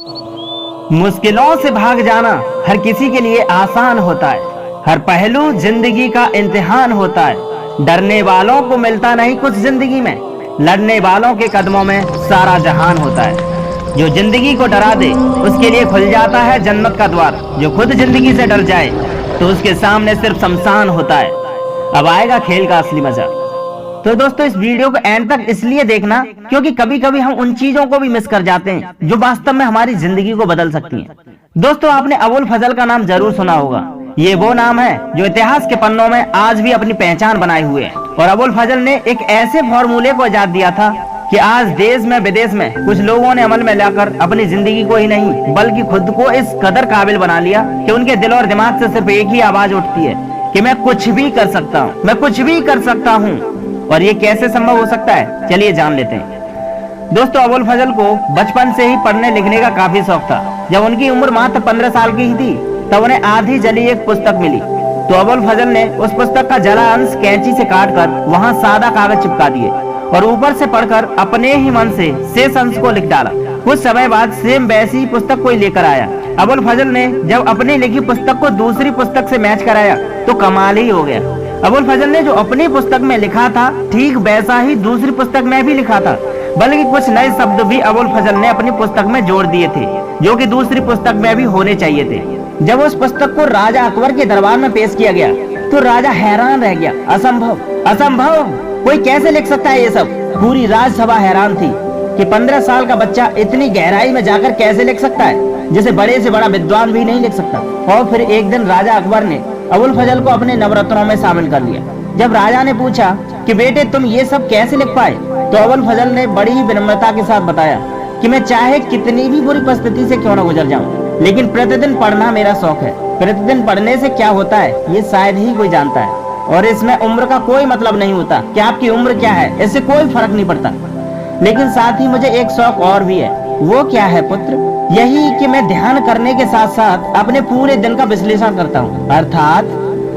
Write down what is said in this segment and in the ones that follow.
मुश्किलों से भाग जाना हर किसी के लिए आसान होता है। हर पहलू जिंदगी का इम्तिहान होता है। डरने वालों को मिलता नहीं कुछ जिंदगी में, लड़ने वालों के कदमों में सारा जहान होता है। जो जिंदगी को डरा दे उसके लिए खुल जाता है जन्नत का द्वार। जो खुद जिंदगी से डर जाए तो उसके सामने सिर्फ शमशान होता है। अब आएगा खेल का असली मजा। तो दोस्तों इस वीडियो को एंड तक इसलिए देखना क्योंकि कभी कभी हम उन चीजों को भी मिस कर जाते हैं जो वास्तव में हमारी जिंदगी को बदल सकती हैं। दोस्तों आपने अबुल फजल का नाम जरूर सुना होगा। ये वो नाम है जो इतिहास के पन्नों में आज भी अपनी पहचान बनाए हुए है। और अबुल फजल ने एक ऐसे फॉर्मूले को इजाद दिया था कि आज देश में विदेश में कुछ लोगों ने अमल में लाकर अपनी जिंदगी को ही नहीं बल्कि खुद को इस कदर काबिल बना लिया कि उनके दिल और दिमाग से सिर्फ एक ही आवाज उठती है कि मैं कुछ भी कर सकता हूँ, मैं कुछ भी कर सकता हूँ। और ये कैसे संभव हो सकता है, चलिए जान लेते हैं। दोस्तों अबुल फजल को बचपन से ही पढ़ने लिखने का काफी शौक था। जब उनकी उम्र मात्र 15 साल की ही थी तब उन्हें आधी जली एक पुस्तक मिली। तो अबुल फजल ने उस पुस्तक का जला अंश कैंची से काटकर वहां सादा कागज चिपका दिए और ऊपर से पढ़कर अपने ही मन से शेष अंश को लिख डाला। कुछ समय बाद सेम वैसी पुस्तक कोई लेकर आया। अबुल फजल ने जब अपनी लिखी पुस्तक को दूसरी पुस्तक से मैच कराया तो कमाल ही हो गया। अबुल फजल ने जो अपनी पुस्तक में लिखा था ठीक वैसा ही दूसरी पुस्तक में भी लिखा था, बल्कि कुछ नए शब्द भी अबुल फजल ने अपनी पुस्तक में जोड़ दिए थे जो कि दूसरी पुस्तक में भी होने चाहिए थे। जब उस पुस्तक को राजा अकबर के दरबार में पेश किया गया तो राजा हैरान रह गया। असंभव, असंभव, कोई कैसे लिख सकता है ये सब। पूरी राजसभा हैरान थी कि 15 साल का बच्चा इतनी गहराई में जाकर कैसे लिख सकता है जिसे बड़े से बड़ा विद्वान भी नहीं लिख सकता। और फिर एक दिन राजा अकबर ने अबुल फजल को अपने नवरत्नों में शामिल कर लिया। जब राजा ने पूछा कि बेटे तुम ये सब कैसे लिख पाए, तो अबुल फजल ने बड़ी ही विनम्रता के साथ बताया कि मैं चाहे कितनी भी बुरी परिस्थिति से क्यों न गुजर जाऊं, लेकिन प्रतिदिन पढ़ना मेरा शौक है। प्रतिदिन पढ़ने से क्या होता है ये शायद ही कोई जानता है। और इसमें उम्र का कोई मतलब नहीं होता कि आपकी उम्र क्या है, इससे कोई फर्क नहीं पड़ता। लेकिन साथ ही मुझे एक शौक और भी है। वो क्या है पुत्र? यही कि मैं ध्यान करने के साथ साथ अपने पूरे दिन का विश्लेषण करता हूँ।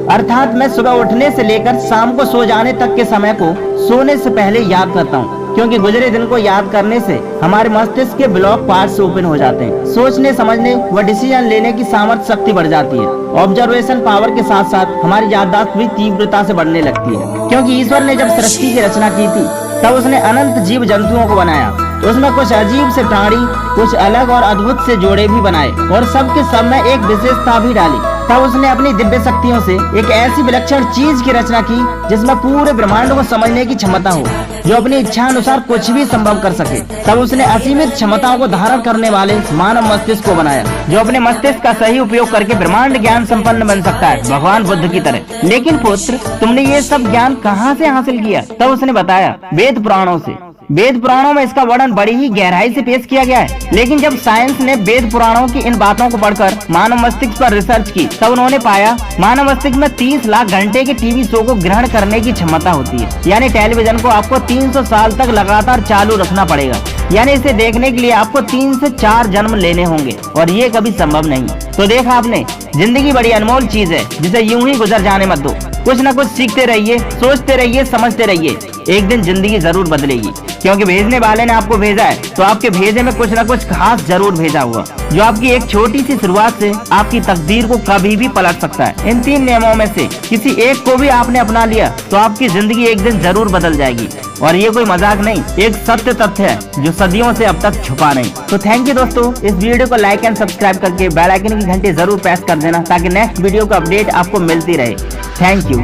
अर्थात मैं सुबह उठने से लेकर शाम को सो जाने तक के समय को सोने से पहले याद करता हूँ, क्योंकि गुजरे दिन को याद करने से हमारे मस्तिष्क के ब्लॉक पार्ट्स ओपन हो जाते हैं। सोचने समझने व डिसीजन लेने की सामर्थ्य शक्ति बढ़ जाती है। ऑब्जर्वेशन पावर के साथ साथ हमारी याददाश्त भी तीव्रता से बढ़ने लगती है, क्योंकि ईश्वर ने जब सृष्टि की रचना की थी तब उसने अनंत जीव जंतुओं को बनाया। उसमें कुछ अजीब से प्राणी, कुछ अलग और अद्भुत से जोड़े भी बनाए और सबके सब में एक विशेषता भी डाली। तब उसने अपनी दिव्य शक्तियों से एक ऐसी विलक्षण चीज की रचना की जिसमें पूरे ब्रह्मांड को समझने की क्षमता हो, जो अपनी इच्छा अनुसार कुछ भी संभव कर सके। तब उसने असीमित क्षमताओं को धारण करने वाले मानव मस्तिष्क को बनाया, जो अपने मस्तिष्क का सही उपयोग करके ब्रह्मांड ज्ञान संपन्न बन सकता है, भगवान बुद्ध की तरह। लेकिन पुत्र तुमने ये सब ज्ञान कहाँ से हासिल किया? तब उसने बताया वेद पुराणों से। वेद पुराणों में इसका वर्णन बड़ी ही गहराई से पेश किया गया है। लेकिन जब साइंस ने वेद पुराणों की इन बातों को पढ़कर मानव मस्तिष्क पर रिसर्च की तब उन्होंने पाया मानव मस्तिष्क में 30 लाख घंटे के टीवी शो को ग्रहण करने की क्षमता होती है। यानी टेलीविजन को आपको 300 साल तक लगातार चालू रखना पड़ेगा। यानी इसे देखने के लिए आपको 3 से 4 जन्म लेने होंगे और ये कभी संभव नहीं। तो देखा आपने, जिंदगी बड़ी अनमोल चीज है जिसे यूं ही गुजर जाने मत दो। कुछ न कुछ सीखते रहिए, सोचते रहिए, समझते रहिए। एक दिन जिंदगी जरूर बदलेगी, क्योंकि भेजने वाले ने आपको भेजा है तो आपके भेजे में कुछ न कुछ खास जरूर भेजा हुआ, जो आपकी एक छोटी सी शुरुआत से आपकी तकदीर को कभी भी पलट सकता है। इन 3 नियमों में से किसी एक को भी आपने अपना लिया तो आपकी जिंदगी एक दिन जरूर बदल जाएगी। और ये कोई मजाक नहीं, एक सत्य तथ्य है जो सदियों से अब तक छुपा नहीं। तो थैंक यू दोस्तों, इस वीडियो को लाइक एंड सब्सक्राइब करके बेल आइकन की घंटी जरूर प्रेस कर देना ताकि नेक्स्ट वीडियो का अपडेट आपको मिलती रहे। Thank you.